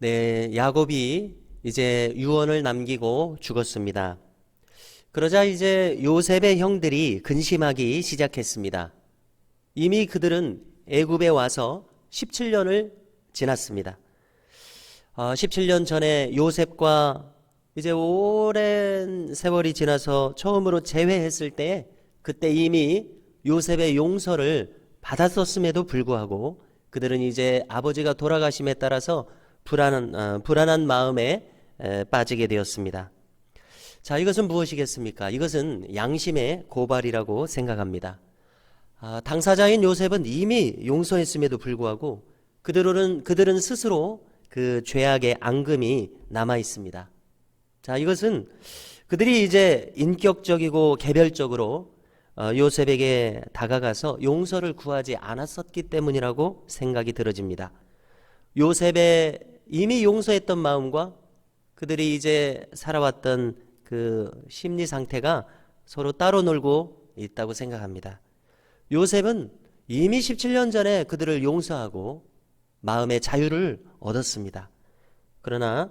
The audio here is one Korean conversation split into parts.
네, 야곱이 이제 유언을 남기고 죽었습니다. 그러자 이제 요셉의 형들이 근심하기 시작했습니다. 이미 그들은 애굽에 와서 17년을 지났습니다. 17년 전에 요셉과 이제 오랜 세월이 지나서 처음으로 재회했을 때 그때 이미 요셉의 용서를 받았었음에도 불구하고 그들은 이제 아버지가 돌아가심에 따라서 불안한 마음에 빠지게 되었습니다. 자, 이것은 무엇이겠습니까? 이것은 양심의 고발이라고 생각합니다. 당사자인 요셉은 이미 용서했음에도 불구하고 그들은 스스로 그 죄악의 앙금이 남아 있습니다. 자, 이것은 그들이 이제 인격적이고 개별적으로 요셉에게 다가가서 용서를 구하지 않았었기 때문이라고 생각이 들어집니다. 요셉의 이미 용서했던 마음과 그들이 이제 살아왔던 그 심리 상태가 서로 따로 놀고 있다고 생각합니다. 요셉은 이미 17년 전에 그들을 용서하고 마음의 자유를 얻었습니다. 그러나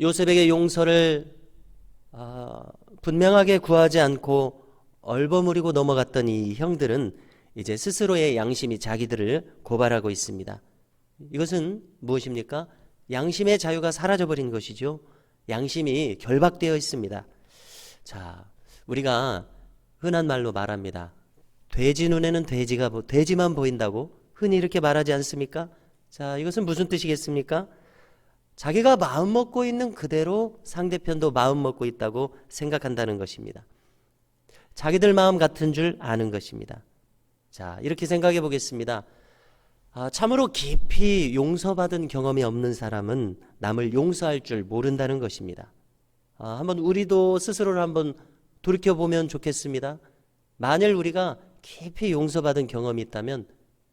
요셉에게 용서를 분명하게 구하지 않고 얼버무리고 넘어갔던 이 형들은 이제 스스로의 양심이 자기들을 고발하고 있습니다. 이것은 무엇입니까? 양심의 자유가 사라져버린 것이죠. 양심이 결박되어 있습니다. 자, 우리가 흔한 말로 말합니다. 돼지 눈에는 돼지만 보인다고 흔히 이렇게 말하지 않습니까? 자, 이것은 무슨 뜻이겠습니까? 자기가 마음 먹고 있는 그대로 상대편도 마음 먹고 있다고 생각한다는 것입니다. 자기들 마음 같은 줄 아는 것입니다. 자, 이렇게 생각해 보겠습니다. 참으로 깊이 용서받은 경험이 없는 사람은 남을 용서할 줄 모른다는 것입니다. 한번 우리도 스스로를 한번 돌이켜보면 좋겠습니다. 만일 우리가 깊이 용서받은 경험이 있다면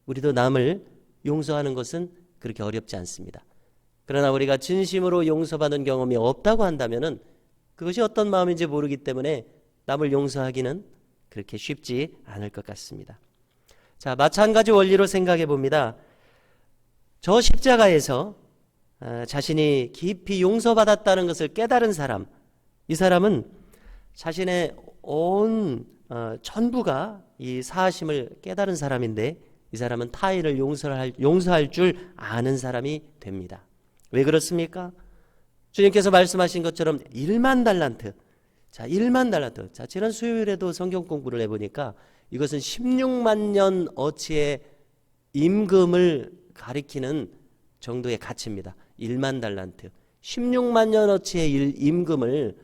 우리도 남을 용서하는 것은 그렇게 어렵지 않습니다. 그러나 우리가 진심으로 용서받은 경험이 없다고 한다면 그것이 어떤 마음인지 모르기 때문에 남을 용서하기는 그렇게 쉽지 않을 것 같습니다. 자, 마찬가지 원리로 생각해 봅니다. 저 십자가에서 자신이 깊이 용서받았다는 것을 깨달은 사람, 이 사람은 자신의 온 전부가 이 사하심을 깨달은 사람인데 이 사람은 타인을 용서할 줄 아는 사람이 됩니다. 왜 그렇습니까? 주님께서 말씀하신 것처럼 1만 달란트. 자, 1만 달란트. 자, 지난 수요일에도 성경 공부를 해보니까 이것은 16만 년 어치의 임금을 가리키는 정도의 가치입니다. 1만 달란트. 16만 년 어치의 임금을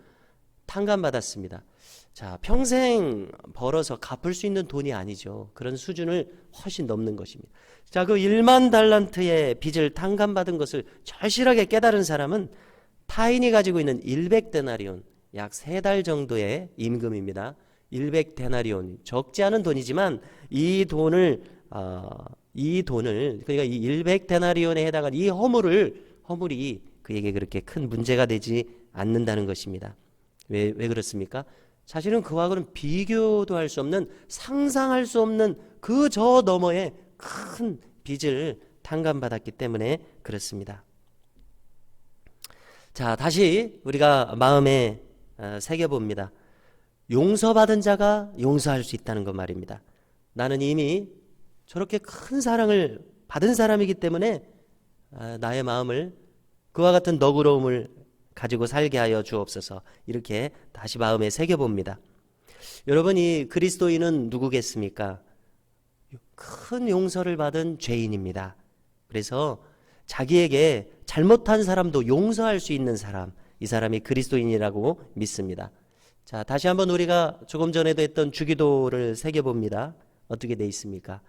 탕감받았습니다. 자, 평생 벌어서 갚을 수 있는 돈이 아니죠. 그런 수준을 훨씬 넘는 것입니다. 자, 그 1만 달란트의 빚을 탕감받은 것을 절실하게 깨달은 사람은 타인이 가지고 있는 100데나리온, 약 3달 정도의 임금입니다. 100데나리온, 적지 않은 돈이지만 이 돈을 그러니까 이 100데나리온에 해당한 이 허물이 그에게 그렇게 큰 문제가 되지 않는다는 것입니다. 왜 그렇습니까? 사실은 그와는 비교도 할 수 없는, 상상할 수 없는 그 저 너머의 큰 빚을 탕감받았기 때문에 그렇습니다. 자, 다시 우리가 마음에 새겨봅니다. 용서받은 자가 용서할 수 있다는 것 말입니다. 나는 이미 저렇게 큰 사랑을 받은 사람이기 때문에 나의 마음을 그와 같은 너그러움을 가지고 살게 하여 주옵소서. 이렇게 다시 마음에 새겨봅니다. 여러분, 이 그리스도인은 누구겠습니까? 큰 용서를 받은 죄인입니다. 그래서 자기에게 잘못한 사람도 용서할 수 있는 사람, 이 사람이 그리스도인이라고 믿습니다. 자, 다시 한번 우리가 조금 전에도 했던 주기도를 새겨봅니다. 어떻게 돼 있습니까?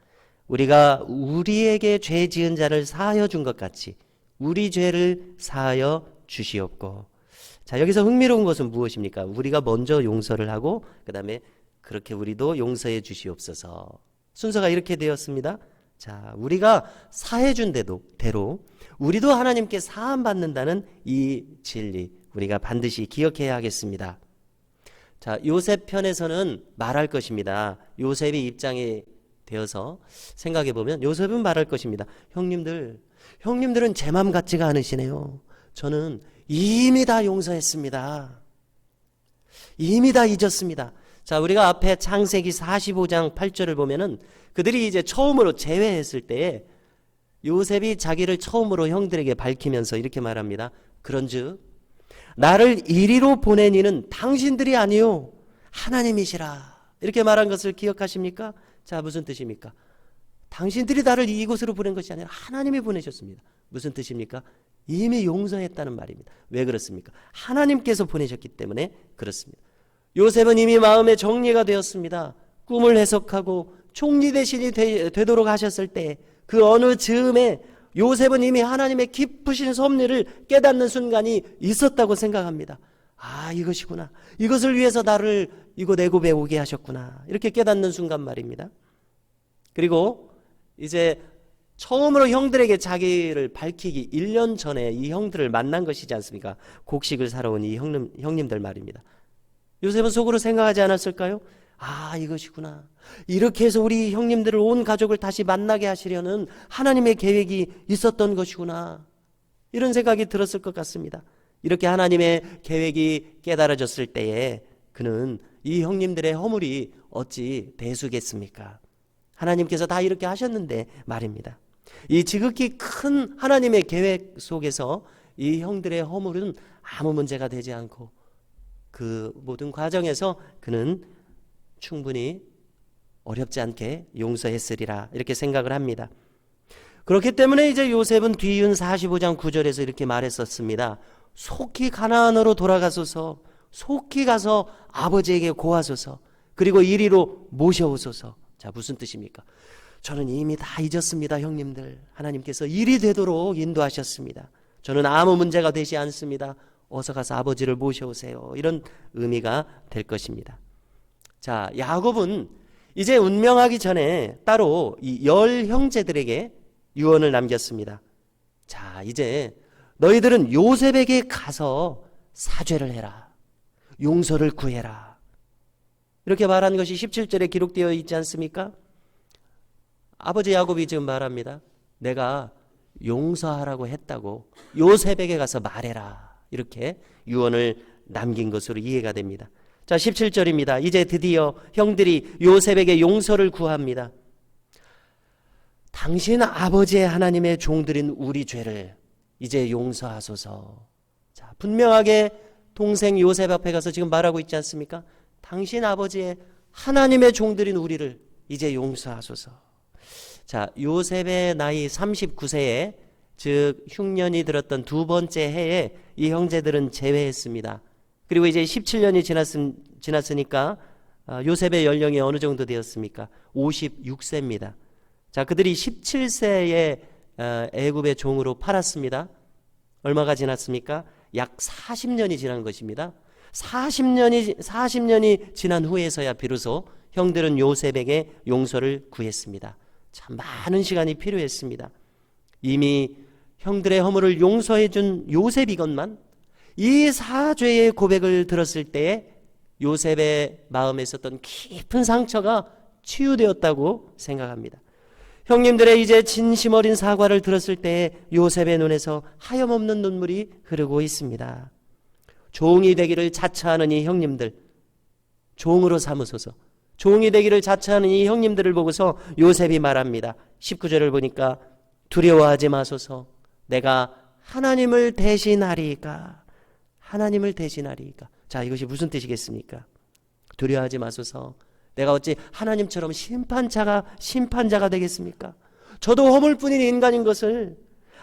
우리가 우리에게 죄 지은 자를 사하여 준 것 같이 우리 죄를 사하여 주시옵고. 자, 여기서 흥미로운 것은 무엇입니까? 우리가 먼저 용서를 하고 그 다음에 그렇게 우리도 용서해 주시옵소서. 순서가 이렇게 되었습니다. 자, 우리가 사해 준 대로 우리도 하나님께 사함 받는다는 이 진리 우리가 반드시 기억해야 하겠습니다. 자, 요셉 편에서는 말할 것입니다. 요셉의 입장이 되어서 생각해 보면 요셉은 말할 것입니다. 형님들, 형님들은 제 맘 같지가 않으시네요. 저는 이미 다 용서했습니다. 이미 다 잊었습니다. 자, 우리가 앞에 창세기 45장 8절을 보면은 그들이 이제 처음으로 재회했을 때에 요셉이 자기를 처음으로 형들에게 밝히면서 이렇게 말합니다. 그런즉 나를 이리로 보낸 이는 당신들이 아니요 하나님이시라. 이렇게 말한 것을 기억하십니까? 자, 무슨 뜻입니까? 당신들이 나를 이곳으로 보낸 것이 아니라 하나님이 보내셨습니다. 무슨 뜻입니까? 이미 용서했다는 말입니다. 왜 그렇습니까? 하나님께서 보내셨기 때문에 그렇습니다. 요셉은 이미 마음의 정리가 되었습니다. 꿈을 해석하고 총리 대신이 되도록 하셨을 때 그 어느 즈음에 요셉은 이미 하나님의 깊으신 섭리를 깨닫는 순간이 있었다고 생각합니다. 아, 이것이구나. 이것을 위해서 나를 이곳 애굽에 오게 하셨구나. 이렇게 깨닫는 순간 말입니다. 그리고 이제 처음으로 형들에게 자기를 밝히기 1년 전에 이 형들을 만난 것이지 않습니까? 곡식을 사러 온 이 형님들 말입니다. 요셉은 속으로 생각하지 않았을까요? 아, 이것이구나. 이렇게 해서 우리 형님들을 온 가족을 다시 만나게 하시려는 하나님의 계획이 있었던 것이구나. 이런 생각이 들었을 것 같습니다. 이렇게 하나님의 계획이 깨달아졌을 때에 그는 이 형님들의 허물이 어찌 대수겠습니까? 하나님께서 다 이렇게 하셨는데 말입니다. 이 지극히 큰 하나님의 계획 속에서 이 형들의 허물은 아무 문제가 되지 않고 그 모든 과정에서 그는 충분히 어렵지 않게 용서했으리라 이렇게 생각을 합니다. 그렇기 때문에 이제 요셉은 뒤이은 45장 9절에서 이렇게 말했었습니다. 속히 가나안으로 돌아가소서, 속히 가서 아버지에게 고하소서, 그리고 이리로 모셔오소서. 자, 무슨 뜻입니까? 저는 이미 다 잊었습니다, 형님들. 하나님께서 일이 되도록 인도하셨습니다. 저는 아무 문제가 되지 않습니다. 어서 가서 아버지를 모셔오세요. 이런 의미가 될 것입니다. 자, 야곱은 이제 운명하기 전에 따로 이 10형제들에게 유언을 남겼습니다. 자, 이제 너희들은 요셉에게 가서 사죄를 해라. 용서를 구해라. 이렇게 말한 것이 17절에 기록되어 있지 않습니까? 아버지 야곱이 지금 말합니다. 내가 용서하라고 했다고 요셉에게 가서 말해라. 이렇게 유언을 남긴 것으로 이해가 됩니다. 자, 17절입니다. 이제 드디어 형들이 요셉에게 용서를 구합니다. 당신 아버지의 하나님의 종들인 우리 죄를 이제 용서하소서. 자, 분명하게 동생 요셉 앞에 가서 지금 말하고 있지 않습니까? 당신 아버지의 하나님의 종들인 우리를 이제 용서하소서. 자, 요셉의 나이 39세에 즉 흉년이 들었던 두 번째 해에 이 형제들은 제외했습니다. 그리고 이제 17년이 지났으니까 요셉의 연령이 어느 정도 되었습니까? 56세입니다. 자, 그들이 17세에 애굽의 종으로 팔았습니다. 얼마가 지났습니까? 약 40년이 지난 것입니다. 40년이 지난 후에서야 비로소 형들은 요셉에게 용서를 구했습니다. 참 많은 시간이 필요했습니다. 이미 형들의 허물을 용서해 준 요셉이건만 이 사죄의 고백을 들었을 때에 요셉의 마음에 있었던 깊은 상처가 치유되었다고 생각합니다. 형님들의 이제 진심 어린 사과를 들었을 때에 요셉의 눈에서 하염없는 눈물이 흐르고 있습니다. 종이 되기를 자처하는 이 형님들, 종으로 삼으소서. 종이 되기를 자처하는 이 형님들을 보고서 요셉이 말합니다. 19절을 보니까 두려워하지 마소서. 내가 하나님을 대신하리이까. 하나님을 대신하리이까. 자, 이것이 무슨 뜻이겠습니까? 두려워하지 마소서. 내가 어찌 하나님처럼 심판자가 되겠습니까? 저도 허물뿐인 인간인 것을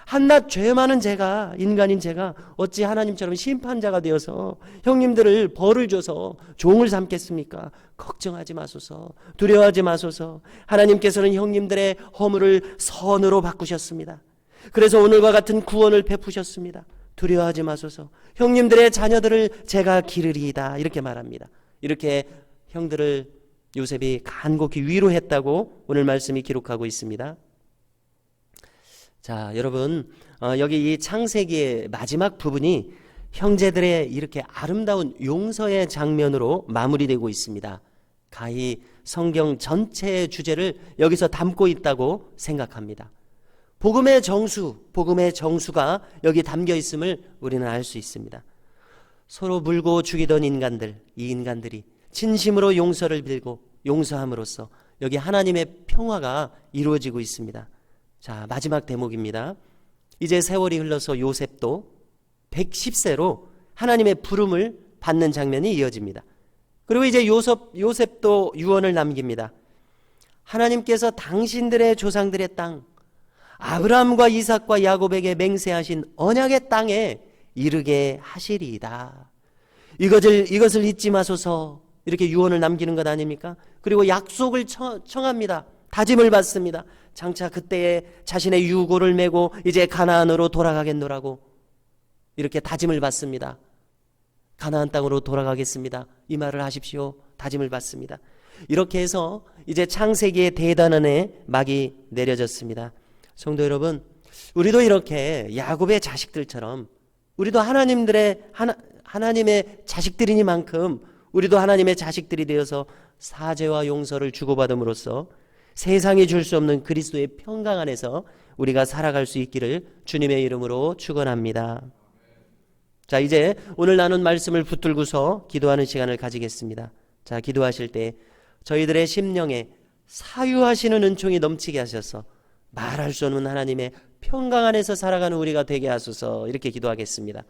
한낱 죄 많은 제가, 인간인 제가 어찌 하나님처럼 심판자가 되어서 형님들을 벌을 줘서 종을 삼겠습니까? 걱정하지 마소서. 두려워하지 마소서. 하나님께서는 형님들의 허물을 선으로 바꾸셨습니다. 그래서 오늘과 같은 구원을 베푸셨습니다. 두려워하지 마소서. 형님들의 자녀들을 제가 기르리이다. 이렇게 말합니다. 이렇게 형들을 요셉이 간곡히 위로했다고 오늘 말씀이 기록하고 있습니다. 자, 여러분, 여기 이 창세기의 마지막 부분이 형제들의 이렇게 아름다운 용서의 장면으로 마무리되고 있습니다. 가히 성경 전체의 주제를 여기서 담고 있다고 생각합니다. 복음의 정수가 여기 담겨 있음을 우리는 알 수 있습니다. 서로 물고 죽이던 인간들, 이 인간들이 진심으로 용서를 빌고 용서함으로써 여기 하나님의 평화가 이루어지고 있습니다. 자, 마지막 대목입니다. 이제 세월이 흘러서 요셉도 110세로 하나님의 부름을 받는 장면이 이어집니다. 그리고 이제 요셉도 유언을 남깁니다. 하나님께서 당신들의 조상들의 땅, 아브라함과 이삭과 야곱에게 맹세하신 언약의 땅에 이르게 하시리이다. 이것을 잊지 마소서. 이렇게 유언을 남기는 것 아닙니까? 그리고 약속을 청합니다. 다짐을 받습니다. 장차 그때에 자신의 유고를 메고 이제 가나안으로 돌아가겠노라고 이렇게 다짐을 받습니다. 가나안 땅으로 돌아가겠습니다. 이 말을 하십시오. 다짐을 받습니다. 이렇게 해서 이제 창세기의 대단한 해 막이 내려졌습니다. 성도 여러분, 우리도 이렇게 야곱의 자식들처럼 우리도 하나님의 자식들이니만큼 우리도 하나님의 자식들이 되어서 사죄와 용서를 주고받음으로써 세상이 줄 수 없는 그리스도의 평강 안에서 우리가 살아갈 수 있기를 주님의 이름으로 축원합니다. 자, 이제 오늘 나눈 말씀을 붙들고서 기도하는 시간을 가지겠습니다. 자, 기도하실 때 저희들의 심령에 사유하시는 은총이 넘치게 하셔서 말할 수 없는 하나님의 평강 안에서 살아가는 우리가 되게 하소서. 이렇게 기도하겠습니다.